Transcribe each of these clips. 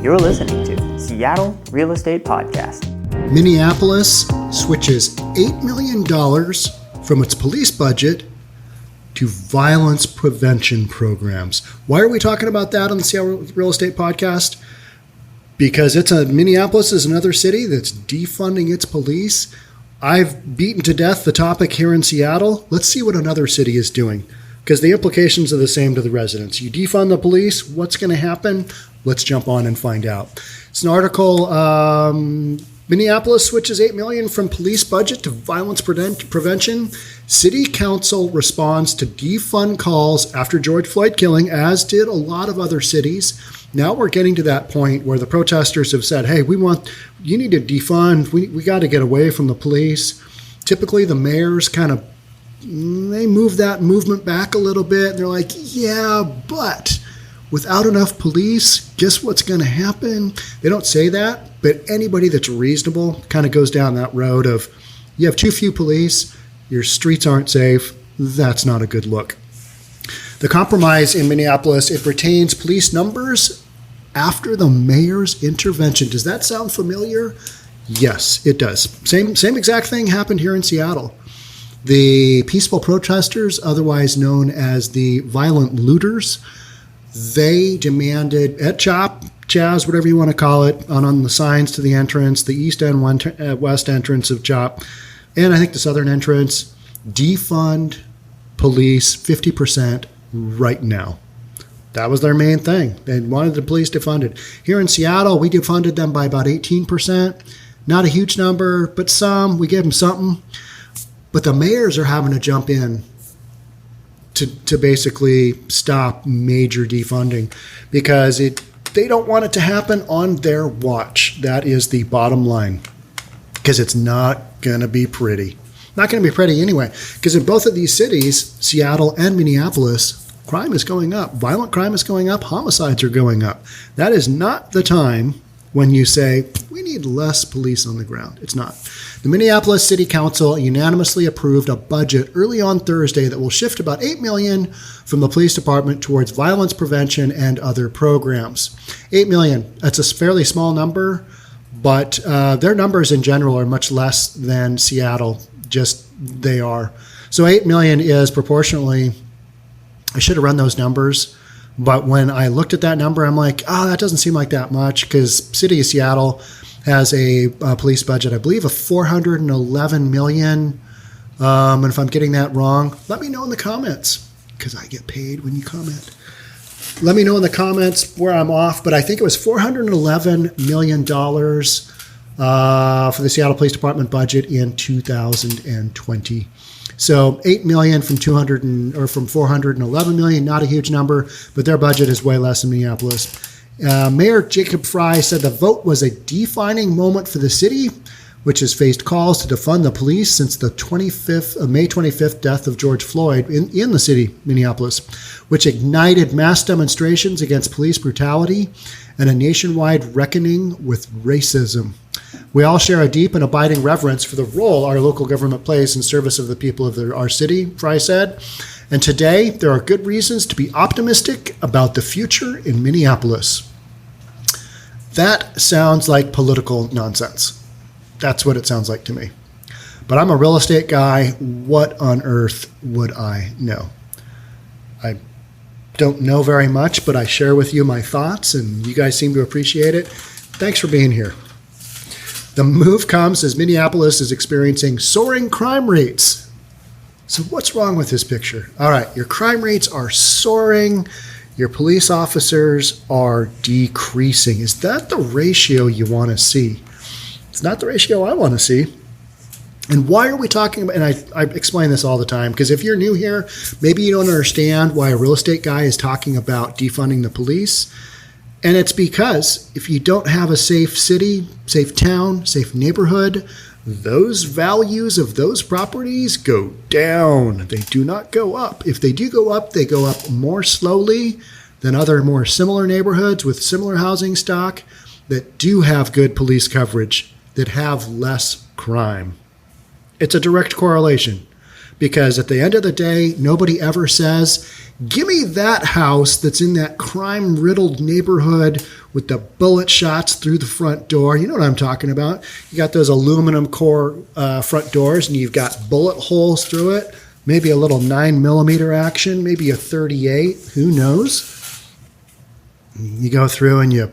You're listening to Seattle Real Estate Podcast. Minneapolis switches $8 million from its police budget to violence prevention programs. Why are we talking about that on the Seattle Real Estate Podcast? Because Minneapolis is another city that's defunding its police. I've beaten to death the topic here in Seattle. Let's see what another city is doing, because the implications are the same to the residents. You defund the police, what's going to happen? Let's jump on and find out. It's an article, Minneapolis switches $8 million from police budget to violence prevention. City Council responds to defund calls after George Floyd killing, as did a lot of other cities. Now we're getting to that point where the protesters have said, hey, you need to defund. We got to get away from the police. Typically the mayors they move that movement back a little bit. And they're like, yeah, but without enough police, guess what's going to happen? They don't say that, but anybody that's reasonable kind of goes down that road of, you have too few police, your streets aren't safe. That's not a good look. The compromise in Minneapolis, it retains police numbers after the mayor's intervention. Does that sound familiar? Yes, it does. Same exact thing happened here in Seattle. The peaceful protesters, otherwise known as the violent looters, they demanded at CHOP, Chaz, whatever you want to call it, on the signs to the entrance, the east and west entrance of CHOP, and I think the southern entrance, defund police 50% right now. That was their main thing. They wanted the police defunded. Here in Seattle, we defunded them by about 18%. Not a huge number, but some. We gave them something. But the mayors are having to jump in to basically stop major defunding because they don't want it to happen on their watch. That is the bottom line, because it's not going to be pretty. Not going to be pretty anyway, because in both of these cities, Seattle and Minneapolis, crime is going up. Violent crime is going up. Homicides are going up. That is not the time when you say, we need less police on the ground. It's not. The Minneapolis City Council unanimously approved a budget early on Thursday that will shift about $8 million from the police department towards violence prevention and other programs. $8 million, that's a fairly small number, but their numbers in general are much less than Seattle. Just they are. So $8 million is proportionally, I should have run those numbers, but when I looked at that number, I'm like, that doesn't seem like that much, because City of Seattle has a police budget, I believe, of $411 million. And if I'm getting that wrong, let me know in the comments, because I get paid when you comment. Let me know in the comments where I'm off, but I think it was $411 million for the Seattle Police Department budget in 2020. So $8 million from $411 million, not a huge number, but their budget is way less than Minneapolis. Mayor Jacob Frey said the vote was a defining moment for the city, which has faced calls to defund the police since the May 25th death of George Floyd in the city, Minneapolis, which ignited mass demonstrations against police brutality and a nationwide reckoning with racism. We all share a deep and abiding reverence for the role our local government plays in service of the people of our city, Frey said. And today, there are good reasons to be optimistic about the future in Minneapolis. That sounds like political nonsense. That's what it sounds like to me. But I'm a real estate guy. What on earth would I know? I don't know very much, but I share with you my thoughts, and you guys seem to appreciate it. Thanks for being here. The move comes as Minneapolis is experiencing soaring crime rates. So what's wrong with this picture? All right, your crime rates are soaring. Your police officers are decreasing. Is that the ratio you want to see? It's not the ratio I want to see. And why are we talking about, and I explain this all the time, because if you're new here, maybe you don't understand why a real estate guy is talking about defunding the police. And it's because if you don't have a safe city, safe town, safe neighborhood, those values of those properties go down. They do not go up. If they do go up, they go up more slowly than other more similar neighborhoods with similar housing stock that do have good police coverage, that have less crime. It's a direct correlation, because at the end of the day, nobody ever says, give me that house that's in that crime-riddled neighborhood with the bullet shots through the front door. You know what I'm talking about. You got those aluminum core front doors, and you've got bullet holes through it. Maybe a little 9mm action, maybe a 38. Who knows? You go through and you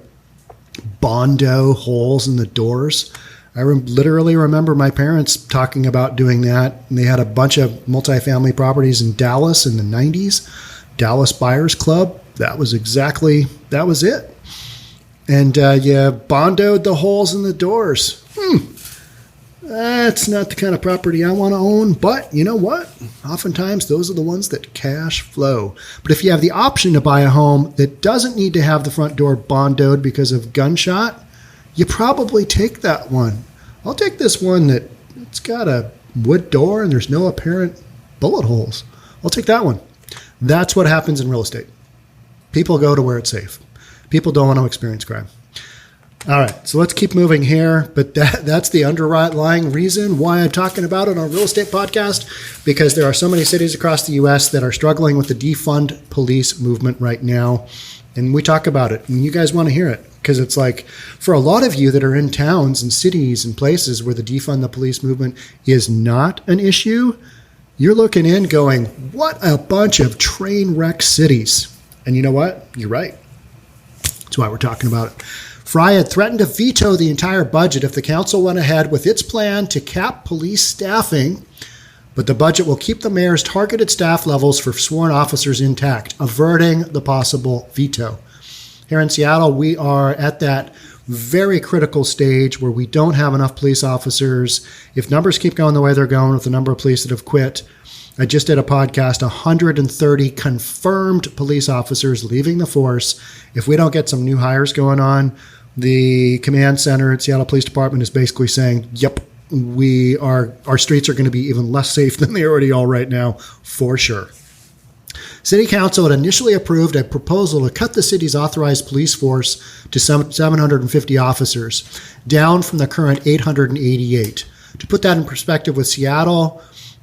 Bondo holes in the doors. I literally remember my parents talking about doing that. And they had a bunch of multifamily properties in Dallas in the 90s. Dallas Buyers Club. That was it. And you Bondoed the holes in the doors. That's not the kind of property I want to own. But you know what? Oftentimes, those are the ones that cash flow. But if you have the option to buy a home that doesn't need to have the front door bondoed because of gunshot, you probably take that one. I'll take this one it's got a wood door and there's no apparent bullet holes. I'll take that one. That's what happens in real estate. People go to where it's safe. People don't want to experience crime. All right, so let's keep moving here. But that's the underlying reason why I'm talking about it on a real estate podcast, because there are so many cities across the U.S. that are struggling with the defund police movement right now. And we talk about it, and you guys want to hear it, because it's like for a lot of you that are in towns and cities and places where the defund the police movement is not an issue, you're looking in going, what a bunch of train wreck cities. And you know what? You're right. That's why we're talking about it. Frey had threatened to veto the entire budget if the council went ahead with its plan to cap police staffing, but the budget will keep the mayor's targeted staff levels for sworn officers intact, averting the possible veto. Here in Seattle, we are at that very critical stage where we don't have enough police officers. If numbers keep going the way they're going with the number of police that have quit, I just did a podcast, 130 confirmed police officers leaving the force. If we don't get some new hires going on, the command center at Seattle Police Department is basically saying, yep, our streets are going to be even less safe than they already are right now, for sure. City Council had initially approved a proposal to cut the city's authorized police force to 750 officers, down from the current 888. To put that in perspective with Seattle,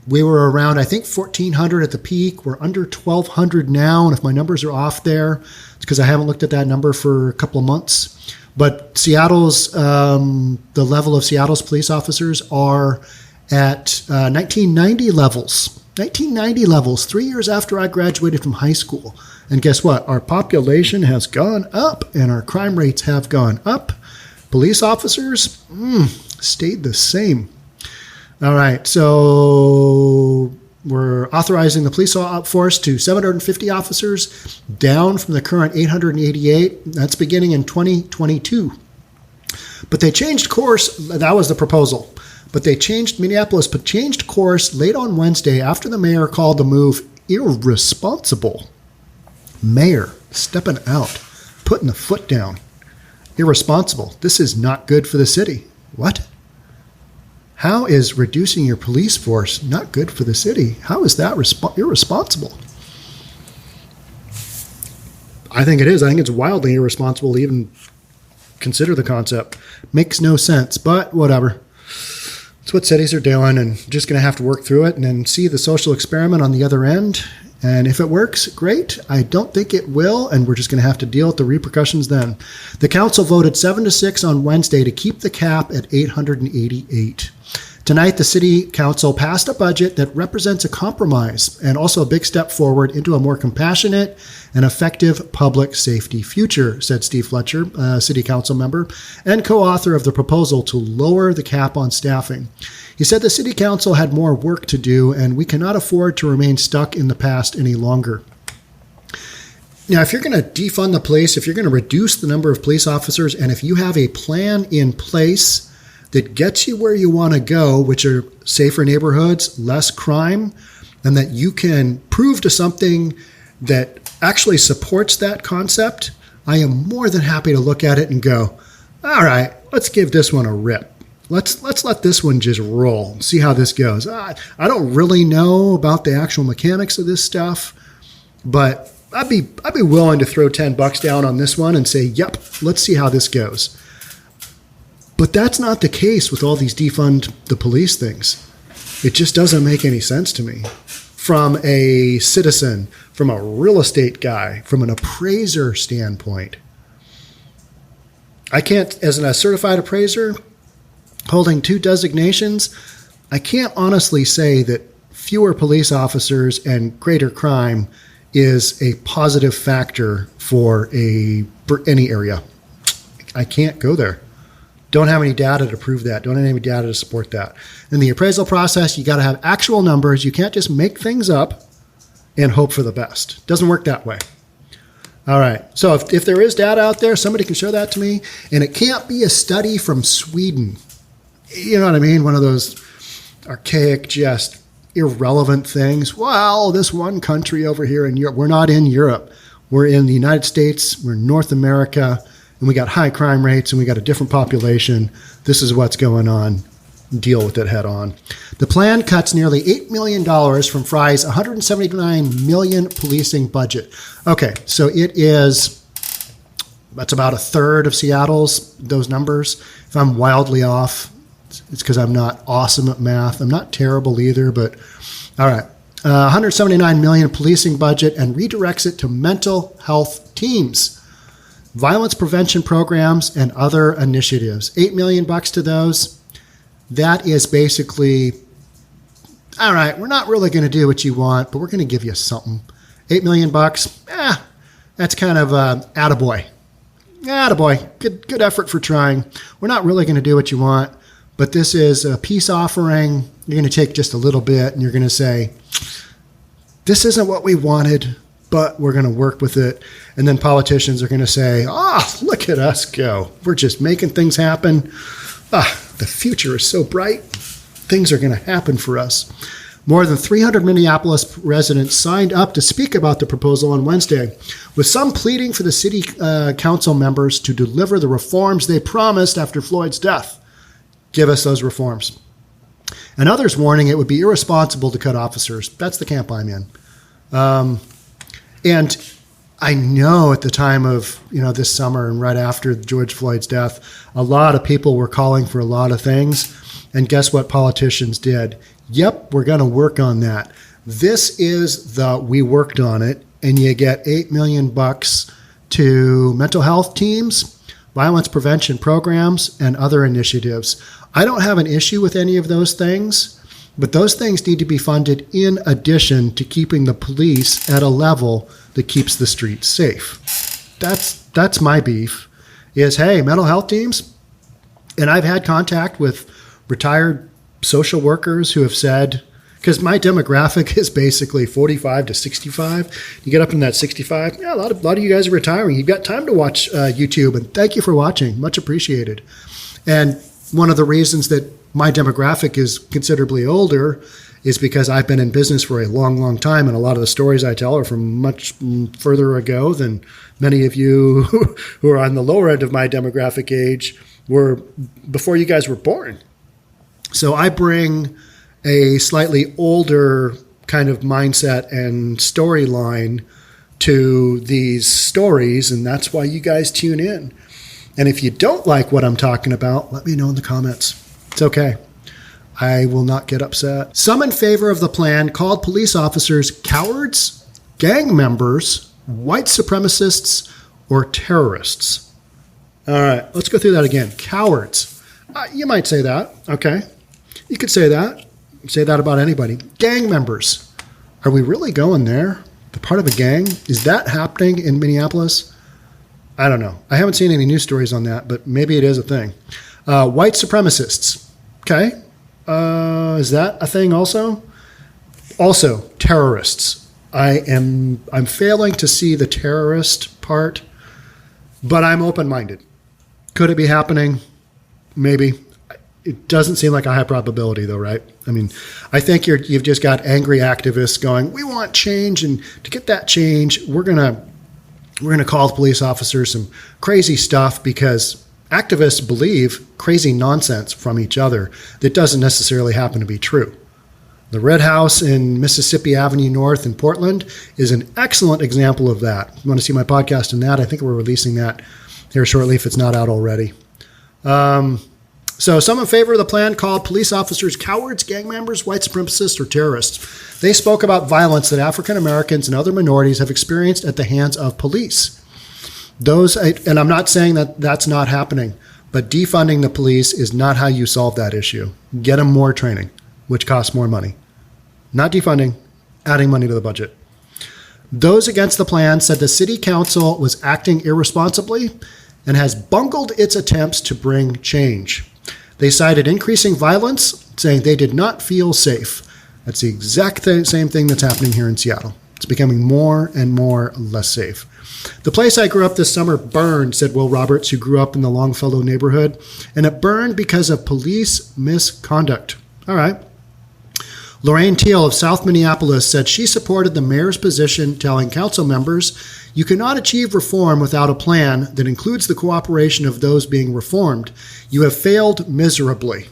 we were around, I think, 1,400 at the peak. We're under 1,200 now, and if my numbers are off there, it's because I haven't looked at that number for a couple of months. But Seattle's, the level of Seattle's police officers are at 1990 levels. 1990 levels, 3 years after I graduated from high school. And guess what? Our population has gone up, and our crime rates have gone up. Police officers stayed the same. All right, so we're authorizing the police force to 750 officers, down from the current 888. That's beginning in 2022. But they changed course. That was the proposal. But Minneapolis changed course late on Wednesday after the mayor called the move irresponsible. Mayor stepping out, putting the foot down. Irresponsible. This is not good for the city. What? How is reducing your police force not good for the city? How is that irresponsible? I think it is. I think it's wildly irresponsible to even consider the concept. Makes no sense, but whatever. It's what cities are doing, and just going to have to work through it and then see the social experiment on the other end. And if it works, great. I don't think it will, and we're just going to have to deal with the repercussions then. The council voted 7-6 on Wednesday to keep the cap at 888. Tonight, the city council passed a budget that represents a compromise and also a big step forward into a more compassionate and effective public safety future, said Steve Fletcher, a city council member and co-author of the proposal to lower the cap on staffing. He said the city council had more work to do, and we cannot afford to remain stuck in the past any longer. Now, if you're going to defund the police, if you're going to reduce the number of police officers, and if you have a plan in place that gets you where you want to go, which are safer neighborhoods, less crime, and that you can prove to something that actually supports that concept, I am more than happy to look at it and go, all right, let's give this one a rip. Let's let this one just roll, see how this goes. I don't really know about the actual mechanics of this stuff, but I'd be willing to throw $10 down on this one and say, yep, let's see how this goes. But that's not the case with all these defund the police things. It just doesn't make any sense to me. From a citizen, from a real estate guy, from an appraiser standpoint, I can't, as a certified appraiser holding 2 designations, I can't honestly say that fewer police officers and greater crime is a positive factor for any area. I can't go there. Don't have any data to prove that. Don't have any data to support that. In the appraisal process, you got to have actual numbers. You can't just make things up and hope for the best. It doesn't work that way. All right. So if there is data out there, somebody can show that to me. And it can't be a study from Sweden. You know what I mean? One of those archaic, just irrelevant things. Well, this one country over here in Europe. We're not in Europe. We're in the United States. We're in North America. And we got high crime rates and we got a different population. This is what's going on. Deal with it head on. The plan cuts nearly $8 million from Frey's $179 million policing budget. Okay, so that's about a third of Seattle's, those numbers. If I'm wildly off, it's because I'm not awesome at math. I'm not terrible either, but all right. $179 million policing budget and redirects it to mental health teams, violence prevention programs, and other initiatives. $8 million to those. That is basically, all right, we're not really going to do what you want, but we're going to give you something. $8 million. That's kind of attaboy. Attaboy. Good effort for trying. We're not really going to do what you want, but this is a peace offering. You're going to take just a little bit and you're going to say, this isn't what we wanted, but we're going to work with it. And then politicians are going to say, look at us go. We're just making things happen. The future is so bright. Things are going to happen for us. More than 300 Minneapolis residents signed up to speak about the proposal on Wednesday, with some pleading for the city council members to deliver the reforms they promised after Floyd's death. Give us those reforms. And others warning it would be irresponsible to cut officers. That's the camp I'm in. And I know at the time of, this summer and right after George Floyd's death, a lot of people were calling for a lot of things. And guess what politicians did? Yep, we're going to work on that. This is we worked on it, and you get $8 million to mental health teams, violence prevention programs, and other initiatives. I don't have an issue with any of those things, but those things need to be funded in addition to keeping the police at a level that keeps the streets safe. That's my beef, is, hey, mental health teams, and I've had contact with retired social workers who have said, because my demographic is basically 45 to 65. You get up in that 65, a lot of you guys are retiring. You've got time to watch YouTube, and thank you for watching. Much appreciated. And one of the reasons that my demographic is considerably older is because I've been in business for a long, long time, and a lot of the stories I tell are from much further ago than many of you who are on the lower end of my demographic age were before you guys were born. So I bring a slightly older kind of mindset and storyline to these stories, and that's why you guys tune in. And if you don't like what I'm talking about, let me know in the comments. It's okay. I will not get upset. Some in favor of the plan called police officers cowards, gang members, white supremacists, or terrorists. All right, let's go through that again. Cowards. You might say that. Okay. You could say that. Say that about anybody. Gang members. Are we really going there? The part of a gang? Is that happening in Minneapolis? I don't know. I haven't seen any news stories on that, but maybe it is a thing. White supremacists. Okay. Is that a thing also? Also, terrorists. I'm failing to see the terrorist part, but I'm open-minded. Could it be happening? Maybe. It doesn't seem like a high probability, though, right? I mean, I think you've just got angry activists going, we want change, and to get that change, we're gonna call the police officers some crazy stuff, because activists believe crazy nonsense from each other that doesn't necessarily happen to be true. The Red House in Mississippi Avenue North in Portland is an excellent example of that. If you want to see my podcast on that, I think we're releasing that here shortly if it's not out already. So some in favor of the plan called police officers cowards, gang members, white supremacists, or terrorists. They spoke about violence that African Americans and other minorities have experienced at the hands of police. And I'm not saying that that's not happening, but defunding the police is not how you solve that issue. Get them more training, which costs more money. Not defunding, adding money to the budget. Those against the plan said the city council was acting irresponsibly and has bungled its attempts to bring change. They cited increasing violence, saying they did not feel safe. That's the exact same thing that's happening here in Seattle. It's becoming more and more less safe. The place I grew up this summer burned, said Will Roberts, who grew up in the Longfellow neighborhood, and it burned because of police misconduct. All right. Lorraine Teal of South Minneapolis said she supported the mayor's position, telling council members, you cannot achieve reform without a plan that includes the cooperation of those being reformed. You have failed miserably.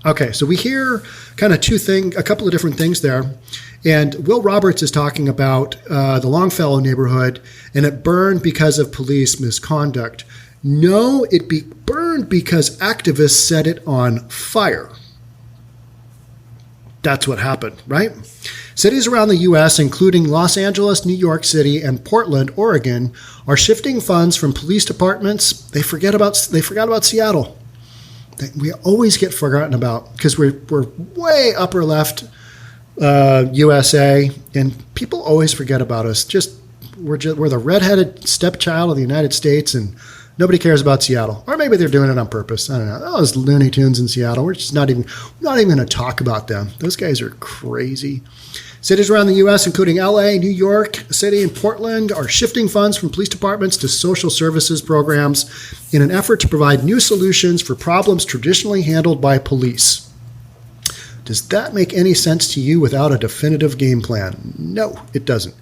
Okay, so we hear kind of a couple of different things there. And Will Roberts is talking about the Longfellow neighborhood, and it burned because of police misconduct. No, it burned because activists set it on fire. That's what happened, right? Cities around the U.S., including Los Angeles, New York City, and Portland, Oregon, are shifting funds from police departments. They forgot about Seattle. We always get forgotten about because we're way upper left USA, and people always forget about us. We're the redheaded stepchild of the United States, and nobody cares about Seattle. Or maybe they're doing it on purpose. I don't know. Those Looney Tunes in Seattle, we're just not even going to talk about them. Those guys are crazy. Cities around the U.S., including L.A., New York City, and Portland, are shifting funds from police departments to social services programs in an effort to provide new solutions for problems traditionally handled by police. Does that make any sense to you without a definitive game plan? No, it doesn't.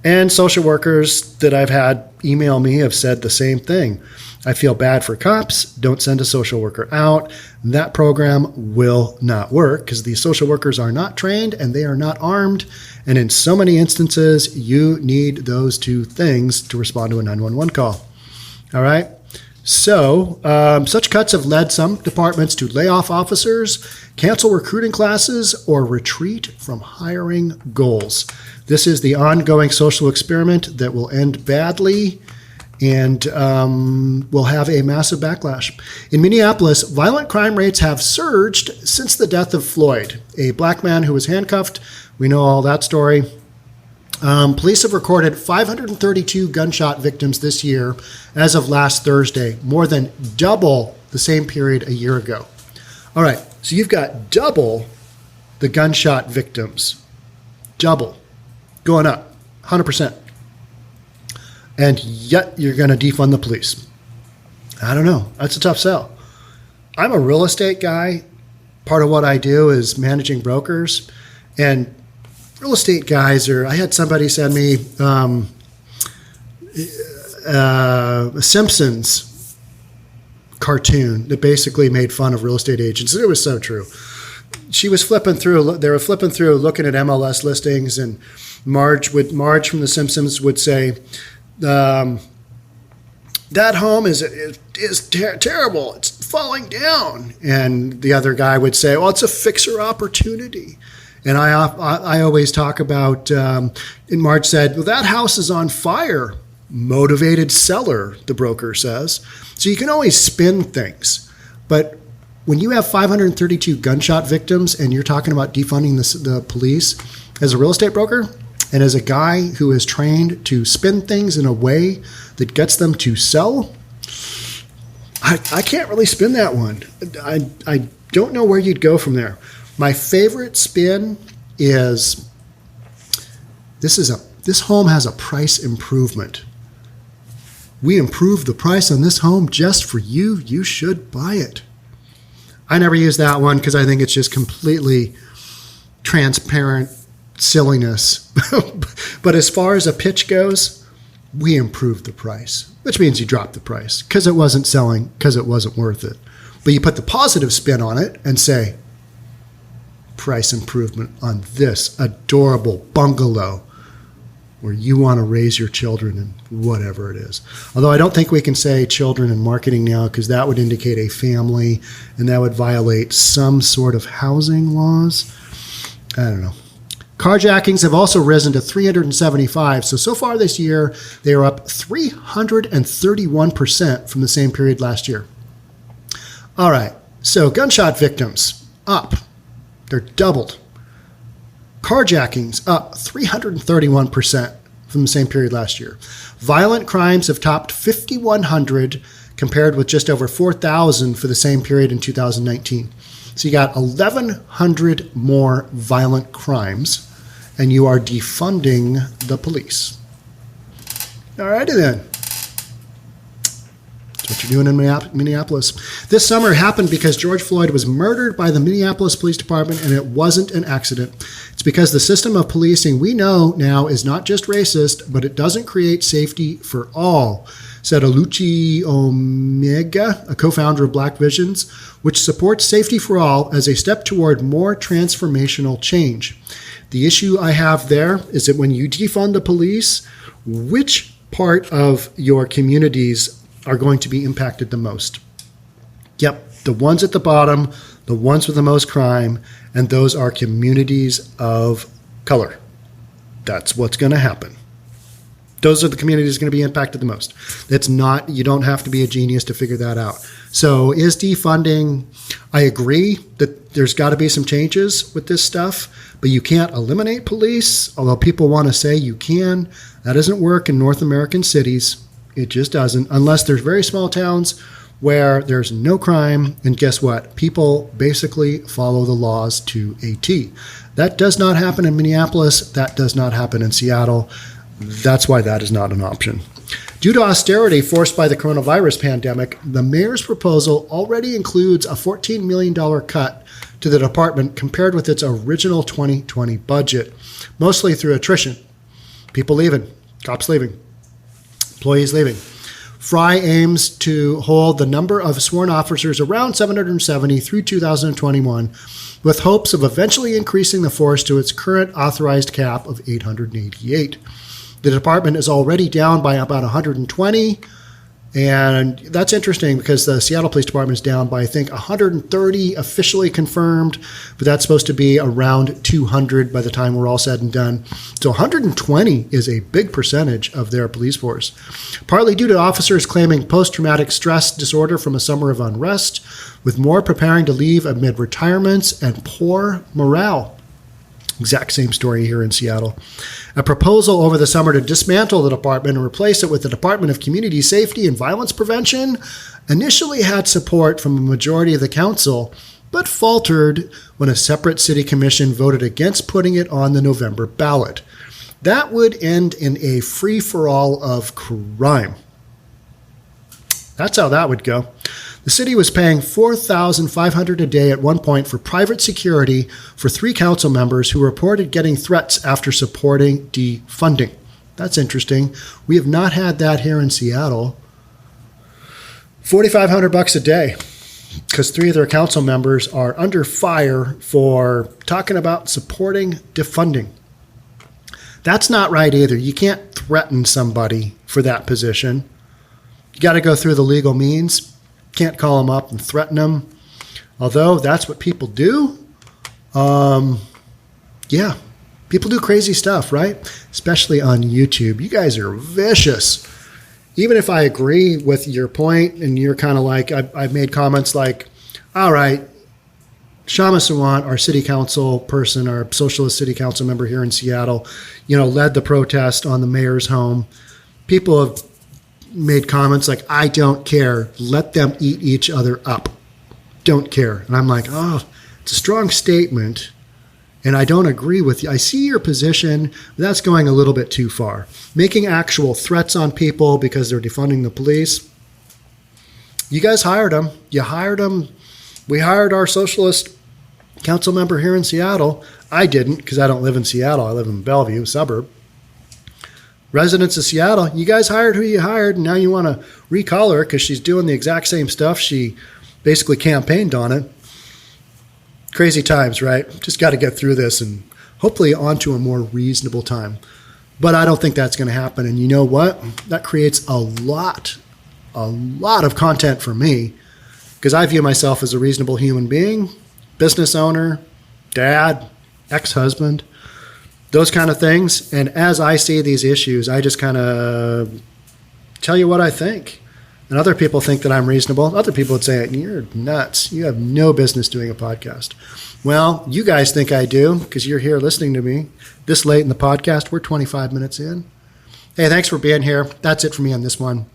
And social workers that I've had email me have said the same thing. I feel bad for cops. Don't send a social worker out. That program will not work because these social workers are not trained and they are not armed. And in so many instances, you need those two things to respond to a 911 call. All right. So such cuts have led some departments to lay off officers, cancel recruiting classes, or retreat from hiring goals. This is the ongoing social experiment that will end badly and will have a massive backlash. In Minneapolis, violent crime rates have surged since the death of Floyd, a black man who was handcuffed. We know all that story. Police have recorded 532 gunshot victims this year as of last Thursday, more than double the same period a year ago. All right, so you've got double the gunshot victims. Double. Going up, 100%. And yet you're going to defund the police. I don't know. That's a tough sell. I'm a real estate guy. Part of what I do is managing brokers. And real estate guys I had somebody send me a Simpsons cartoon that basically made fun of real estate agents. And it was so true. They were flipping through looking at MLS listings, and Marge from The Simpsons would say, that home is terrible. It's falling down. And the other guy would say, well, it's a fixer opportunity. And I always talk about, and Marge said, well, that house is on fire. Motivated seller, the broker says. So you can always spin things. But when you have 532 gunshot victims and you're talking about defunding the police, as a real estate broker and as a guy who is trained to spin things in a way that gets them to sell, I can't really spin that one. I don't know where you'd go from there. My favorite spin is this home has a price improvement. We improved the price on this home just for you. You should buy it. I never use that one because I think it's just completely transparent silliness. But as far as a pitch goes, we improved the price, which means you dropped the price because it wasn't selling, because it wasn't worth it. But you put the positive spin on it and say, price improvement on this adorable bungalow where you want to raise your children and whatever it is. Although I don't think we can say children in marketing now because that would indicate a family and that would violate some sort of housing laws. I don't know. Carjackings have also risen to 375. So far this year, they are up 331% from the same period last year. All right, so gunshot victims up. They're doubled. Carjackings up 331% from the same period last year. Violent crimes have topped 5,100 compared with just over 4,000 for the same period in 2019. So you got 1,100 more violent crimes, and you are defunding the police. All righty then. That's what you're doing in Minneapolis. This summer happened because George Floyd was murdered by the Minneapolis Police Department, and it wasn't an accident. It's because the system of policing we know now is not just racist, but it doesn't create safety for all, said Oluchi Omega, a co-founder of Black Visions, which supports safety for all as a step toward more transformational change. The issue I have there is that when you defund the police, which part of your communities are going to be impacted the most? Yep, the ones at the bottom, the ones with the most crime, and those are communities of color. That's what's going to happen. Those are the communities going to be impacted the most. It's not, you don't have to be a genius to figure that out. So is defunding, I agree that there's got to be some changes with this stuff, but you can't eliminate police, although people want to say you can. That doesn't work in North American cities. It just doesn't, unless there's very small towns where there's no crime, and guess what? People basically follow the laws to a T. That does not happen in Minneapolis. That does not happen in Seattle. That's why that is not an option. Due to austerity forced by the coronavirus pandemic, the mayor's proposal already includes a $14 million cut to the department compared with its original 2020 budget, mostly through attrition. People leaving, cops leaving, employees leaving. Frey aims to hold the number of sworn officers around 770 through 2021, with hopes of eventually increasing the force to its current authorized cap of 888. The department is already down by about 120, and that's interesting because the Seattle Police Department is down by, I think, 130 officially confirmed, but that's supposed to be around 200 by the time we're all said and done. So 120 is a big percentage of their police force, partly due to officers claiming post-traumatic stress disorder from a summer of unrest, with more preparing to leave amid retirements and poor morale. Exact same story here in Seattle. A proposal over the summer to dismantle the department and replace it with the Department of Community Safety and Violence Prevention initially had support from a majority of the council, but faltered when a separate city commission voted against putting it on the November ballot. That would end in a free-for-all of crime. That's how that would go. The city was paying $4,500 a day at one point for private security for 3 council members who reported getting threats after supporting defunding. That's interesting. We have not had that here in Seattle. $4,500 a day because 3 of their council members are under fire for talking about supporting defunding. That's not right either. You can't threaten somebody for that position. You got to go through the legal means. Can't call them up and threaten them. Although that's what people do. Yeah, people do crazy stuff, right? Especially on YouTube. You guys are vicious. Even if I agree with your point and you're kind of like, I've made comments like, all right, Shama Sawant, our city council person, our socialist city council member here in Seattle, led the protest on the mayor's home. People have made comments like, I don't care. Let them eat each other up. Don't care. And I'm like, oh, it's a strong statement. And I don't agree with you. I see your position, but that's going a little bit too far. Making actual threats on people because they're defunding the police. You guys hired them. You hired them. We hired our socialist council member here in Seattle. I didn't because I don't live in Seattle. I live in Bellevue, a suburb. Residents of Seattle, you guys hired who you hired, and now you want to recall her because she's doing the exact same stuff. She basically campaigned on it. Crazy times, right? Just got to get through this and hopefully onto a more reasonable time. But I don't think that's going to happen. And you know what? That creates a lot of content for me because I view myself as a reasonable human being, business owner, dad, ex-husband. those kind of things. And as I see these issues, I just kind of tell you what I think. And other people think that I'm reasonable. Other people would say, you're nuts. You have no business doing a podcast. Well, you guys think I do because you're here listening to me this late in the podcast. We're 25 minutes in. Hey, thanks for being here. That's it for me on this one.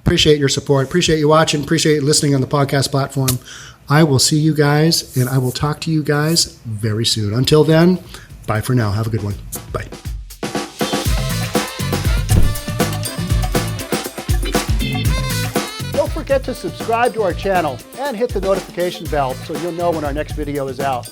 Appreciate your support. Appreciate you watching. Appreciate you listening on the podcast platform. I will see you guys, and I will talk to you guys very soon. Until then, bye for now. Have a good one. Bye. Don't forget to subscribe to our channel and hit the notification bell so you'll know when our next video is out.